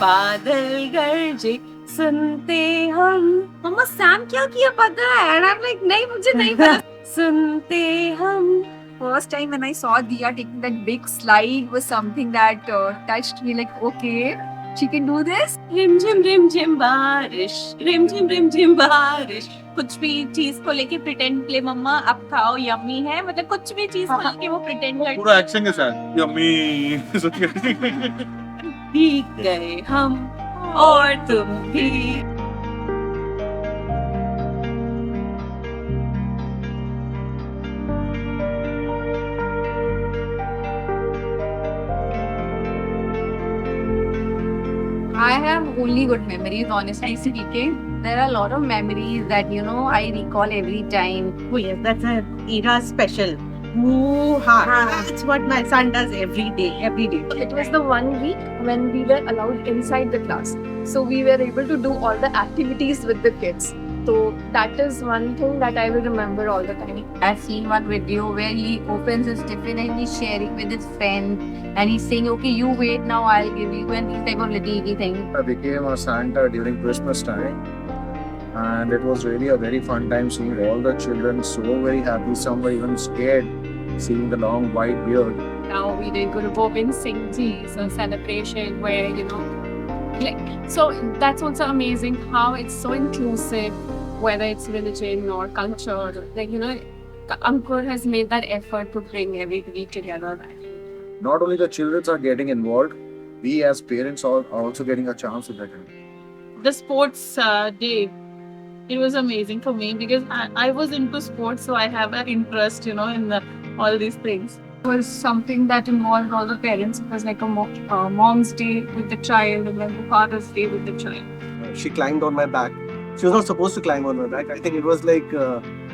बादल गरजे सुनते हम। मम्मा सैम क्या किया पता है? And I'm like नहीं मुझे नहीं पता। सुनते हम। First time when I saw Diya taking that big slide was something that touched me like okay she can do this. रिम झिम बारिश, रिम झिम बारिश। कुछ भी चीज को लेके प्रिटेंड के लिए मम्मा आप खाओ यम्मी है, मतलब कुछ भी चीज को लेके वो प्रिटेंड करती पूरा एक्शन के साथ यम्मी भीग गए हम और तुम भी। I have only good memories, honestly speaking. There are a lot of memories that I recall every time. Oh yes, that's an era special. Ooh, that's what my son does every day, every day. It was the 1 week when we were allowed inside the class. So we were able to do all the activities with the kids. So that is one thing that I will remember all the time. I've seen one video where he opens his tiffin and he's sharing with his friend and he's saying, okay, you wait now, I'll give you, and these type of little things. I became a Santa during Christmas time, and it was really a very fun time seeing all the children so very happy. Some were even scared seeing the long white beard. Now we did Guru Gobind Singh Ji's celebration where, so that's also amazing how it's so inclusive, whether it's religion or culture. Ankur has made that effort to bring everybody together. Not only the children are getting involved, we as parents are also getting a chance to get involved. The sports day, it was amazing for me because I was into sports, so I have an interest, in all these things. It was something that involved all the parents. It was like a mom's day with the child and then the father's day with the child. She climbed on my back. She was not supposed to climb on my back. I think it was like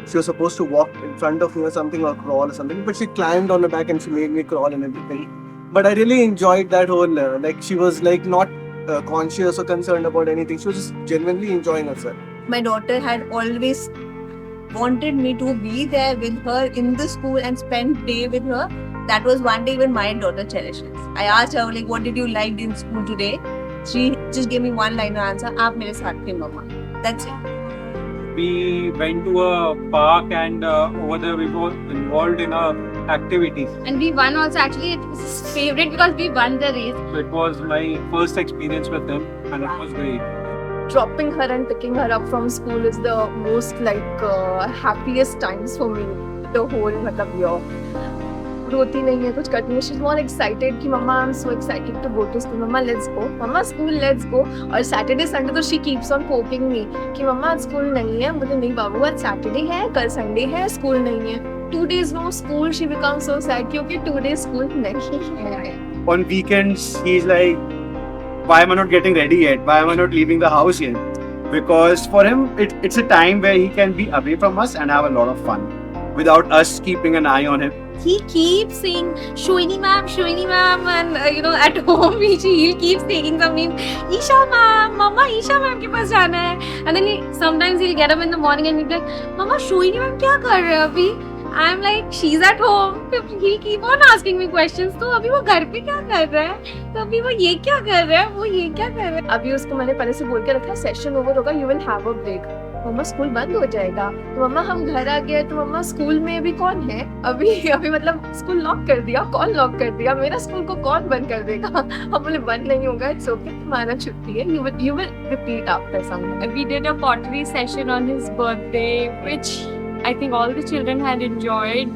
she was supposed to walk in front of me or something or crawl or something. But she climbed on my back and she made me crawl and everything. But I really enjoyed that whole, she was like not conscious or concerned about anything. She was just genuinely enjoying herself. My daughter had always wanted me to be there with her in the school and spend day with her. That was one day when my daughter cherishes. I asked her like, what did you like in school today? She just gave me one liner answer, "Aap mere saath the mama." That's it. We went to a park and over there we were involved in activities. And we won also. Actually, it was his favorite because we won the race. So it was my first experience with him and it was great. Dropping her and picking her up from school is the most happiest times for me. The whole year. रोती नहीं है कुछ करती नहीं. She's more excited कि मम्मा I'm so excited to go to school. Mamma let's go. Mamma school let's go. और Saturday Sunday तो she keeps on poking me कि मम्मा आज school नहीं है. मुझे नहीं बाबू आज Saturday है, कल Sunday है, school नहीं है. 2 days no school, she becomes so sad क्योंकि 2 days school नहीं है. On weekends he's like, why am I not getting ready yet? Why am I not leaving the house yet? Because for him it's a time where he can be away from us and have a lot of fun without us keeping an eye on him. He keeps saying Shoini ma'am, and at home he'll keep saying some name, Isha ma'am, mama Isha ma'am के पास जाना है. And then sometimes he'll get up in the morning and he'll be like, mama Shoini ma'am क्या कर रहे हैं अभी? I'm like, she's at home. He'll keep on asking me questions. तो अभी वो घर पे क्या कर रहा है? तो अभी वो ये क्या कर रहा है? वो ये क्या कर रहा है? अभी उसको मैंने पहले से बोल के रखा है सेशन ओवर होगा you will have a break. मम्मा स्कूल बंद हो जाएगा तो मम्मा हम घर आ गए तो मम्मा स्कूल में अभी कौन है? अभी मतलब स्कूल लॉक कर दिया. कौन लॉक कर दिया? मेरा स्कूल को कौन बंद कर देगा? हम बोले बंद नहीं होगा. इट्स ओके तुम्हारा छुट्टी है. You will repeat after some. We did a pottery session on his birthday which I think all the children had enjoyed,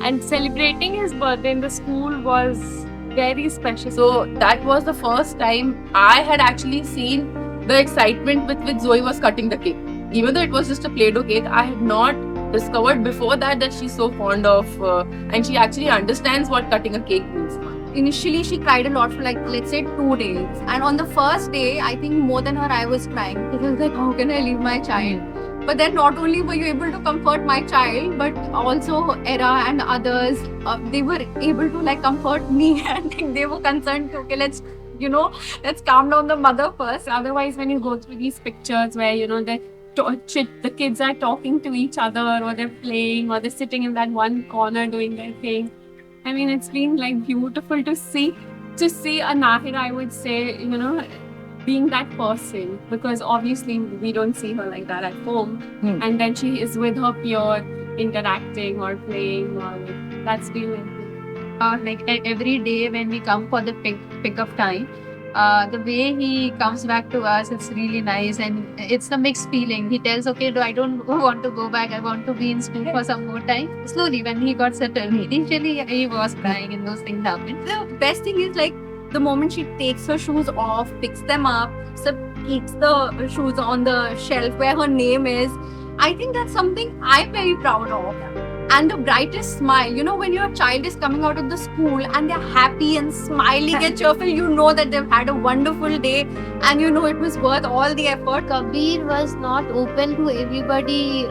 and celebrating his birthday in the school was very special. So that was the first time I had actually seen the excitement with which Zoe was cutting the cake. Even though it was just a Play-Doh cake, I had not discovered before that she's so fond of and she actually understands what cutting a cake means. Initially, she cried a lot for let's say 2 days. And on the first day, I think more than her, I was crying. It was like, how can I leave my child? But then not only were you able to comfort my child, but also Era and others, they were able to comfort me and they were concerned, okay, let's calm down the mother first. Otherwise, when you go through these pictures where, the kids are talking to each other or they're playing or they're sitting in that one corner doing their thing. I mean, it's been beautiful to see a Nahid, I would say, being that person, because obviously we don't see her like that at home, and then she is with her peer interacting or playing, or that's been like every day when we come for the pick up time. The way he comes back to us, it's really nice, and it's a mixed feeling. He tells, okay, I don't want to go back, I want to be in school for some more time. Slowly, when he got settled, initially he was crying and those things happened. The best thing is like the moment she takes her shoes off, picks them up, so keeps the shoes on the shelf where her name is. I think that's something I'm very proud of. And the brightest smile, you know, when your child is coming out of the school and they're happy and smiling and cheerful, you know that they've had a wonderful day, and you know it was worth all the effort. Kabir was not open to everybody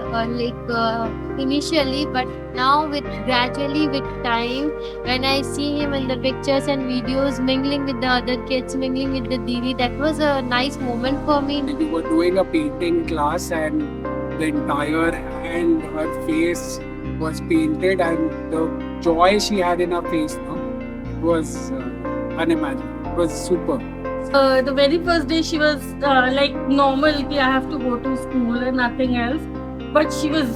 initially, but now gradually with time, when I see him in the pictures and videos mingling with the other kids, mingling with the Didi, that was a nice moment for me. We were doing a painting class and the entire hand, her face was painted, and the joy she had in her face was unimaginable. It was super. The very first day she was like normal, I have to go to school and nothing else. But she was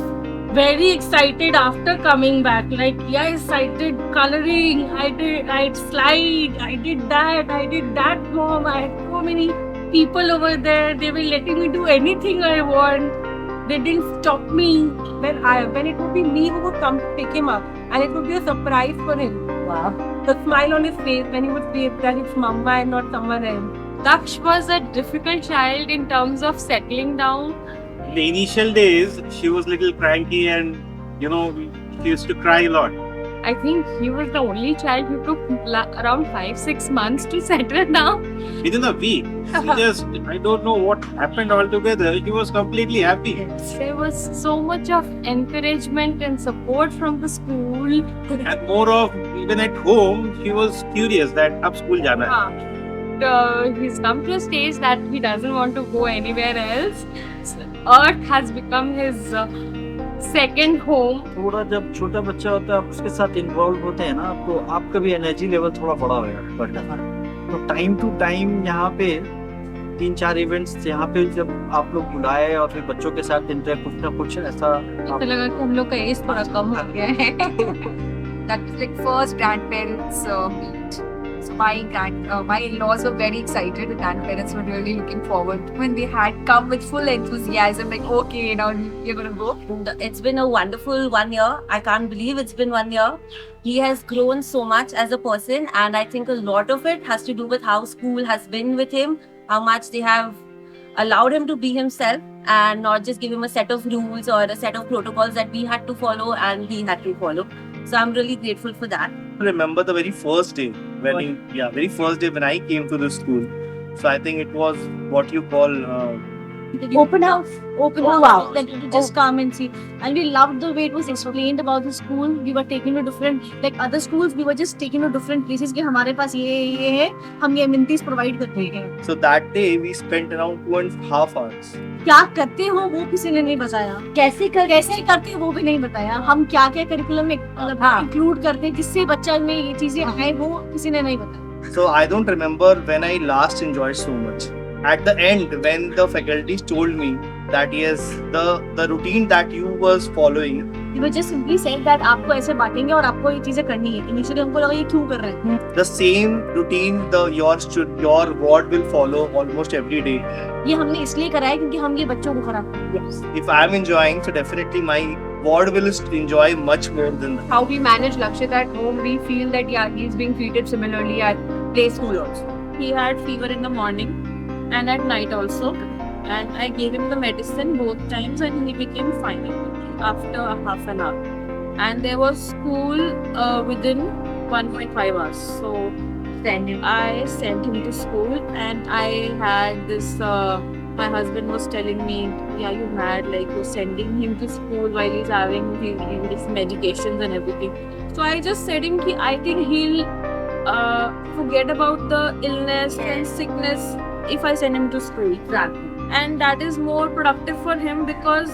very excited after coming back. Like, yeah, I started coloring, I slide, I did that, mom. I had so many people over there. They were letting me do anything I want. They didn't stop me. When it would be me who would come pick him up, and it would be a surprise for him. Wow. The smile on his face when he would see that it's Mama and not someone else. Daksh was a difficult child in terms of settling down. In the initial days, she was little cranky and, you know, she used to cry a lot. I think he was the only child who took around 5-6 months to settle down. Within a week, she just, I don't know what happened altogether. She was completely happy. There was so much of encouragement and support from the school. And more of, even at home, she was curious that ab school jana hai. He's come to a stage that he doesn't want to go anywhere else. Earth has become his second home. थोड़ा जब छोटा बच्चा होता है आप उसके साथ involve होते हैं ना, तो आपका भी एनर्जी लेवल थोड़ा बड़ा बढ़ता है। तो टाइम टू टाइम यहाँ पे 3-4 इवेंट्स यहाँ पे जब आप लोग बुलाए और फिर बच्चों के साथ कुछ ना कुछ ऐसा मुझे लगा कि हम लोग का एज थोड़ा कम हो गया है. That was like first grandparents meet. So my in-laws were very excited. The grandparents were really looking forward when they had come with full enthusiasm. Like, okay, now you're gonna go. It's been a wonderful 1 year. I can't believe it's been 1 year. He has grown so much as a person, and I think a lot of it has to do with how school has been with him, how much they have allowed him to be himself and not just give him a set of rules or a set of protocols that we had to follow and he had to follow. So I'm really grateful for that. I remember the very first day when I came to the school. So I think it was what you call Open house. Wow. That you just come and see. And we loved the way it was explained about the school. We were taken to different, like other schools, we were just taken to different places. कि हमारे पास ये है, हम ये amenities provide करते हैं. So that day we spent around 2.5 hours. क्या करते हो वो किसी ने नहीं बताया. कैसे करते हो वो भी नहीं बताया. हम क्या करिकुलम में इंक्लूड करते हैं जिससे बच्चा में ये चीजें आए वो किसी ने नहीं बताया. So I don't remember when I last enjoyed so much. At the end, when the faculties told me that yes, the routine that you was following, They were just simply said that आपको ऐसे बांटेंगे और आपको ये चीजें करनी है. Initially हमको लगा ये क्यों कर रहे हैं. the same routine your ward will follow almost every day. ये हमने इसलिए करा है क्योंकि हम ये बच्चों को खराब करेंगे. If I am enjoying, so definitely my ward will enjoy much more than that. How we manage Lakshit at home, we feel that yeah, he's being treated similarly at play school also. He had fever in the morning and at night also, and I gave him the medicine both times and he became fine after half an hour. And there was school within 1.5 hours. So I sent him to school, and I had this my husband was telling me, yeah, you had like you're sending him to school while he's having his medications and everything. So I just said him ki I think he'll forget about the illness and sickness if I send him to school. And that is more productive for him because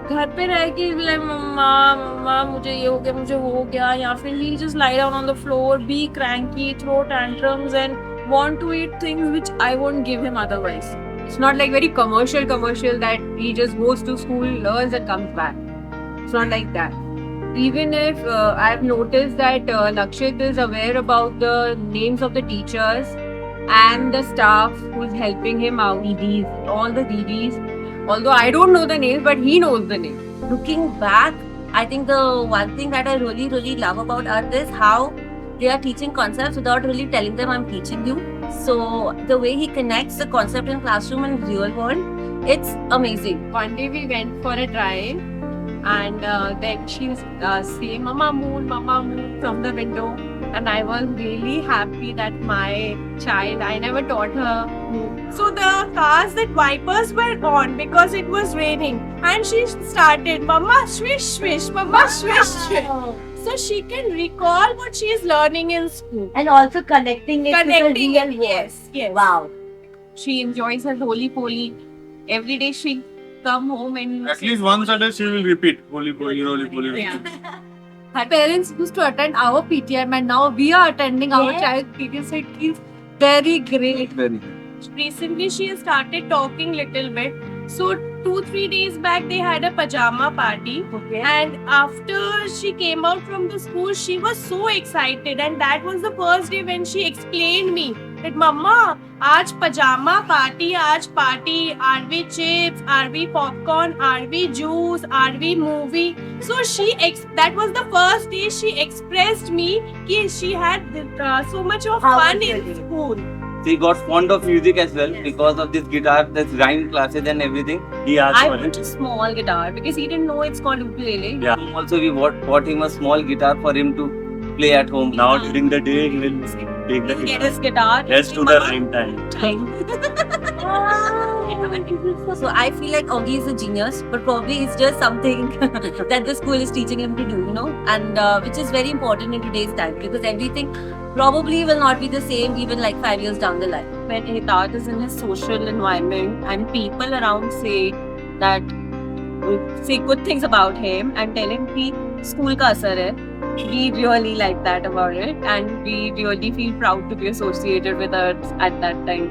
घर पे रह के मम्मा मुझे ये हो गया मुझे वो हो गया, या फिर he just lie down on the floor, be cranky, throw tantrums, and want to eat things which I won't give him otherwise. It's not like very commercial that he just goes to school, learns and comes back. It's not like that. Even if I've noticed that Lakshit is aware about the names of the teachers and the staff who's helping him out, DDs, all the DDs. Although I don't know the names, but he knows the names. Looking back, I think the one thing that I really love about Earth is how they are teaching concepts without really telling them I'm teaching you. So the way he connects the concept in classroom and real world, it's amazing. One day we went for a drive and then she was saying Mama Moon from the window, and I was really happy that my child, I never taught her moon. So the cars, that wipers were on because it was raining, and she started Mama swish swish, Mama swish swish. So she can recall what she is learning in school. And also connecting it with the real world. Yes. Wow. She enjoys her holy poly. Every day she come home and At least once a day she will repeat holy poly, holy poly. Yeah. Her parents used to attend our PTM and now we are attending our child PTM, so it feels very great. Very. Recently she has started talking little bit. So 2-3 days back they had a pajama party. Okay. And after she came out from the school, she was so excited, and that was the first day when she explained me that Mama, aaj pajama party, aaj party, are we chips, are we popcorn, are we juice, are we movie? So that was the first day she expressed me कि she had so much of fun in school. She got fond of music as well because of this guitar, this rhyme classes and everything. He asked I for bought it. a small guitar because he didn't know it's called ukulele. Yeah. Also, we bought him a small guitar for him to play at home. Now during the day, he will take the He'll get guitar. his guitar. Let's do the rhyme time. So I feel like Augie is a genius, but probably it's just something that the school is teaching him to do, you know, and which is very important in today's time because everything probably will not be the same even like 5 years down the line. When Hitat is in his social environment and people around say good things about him and tell him कि school का असर है, we really like that about it and we really feel proud to be associated with us at that time.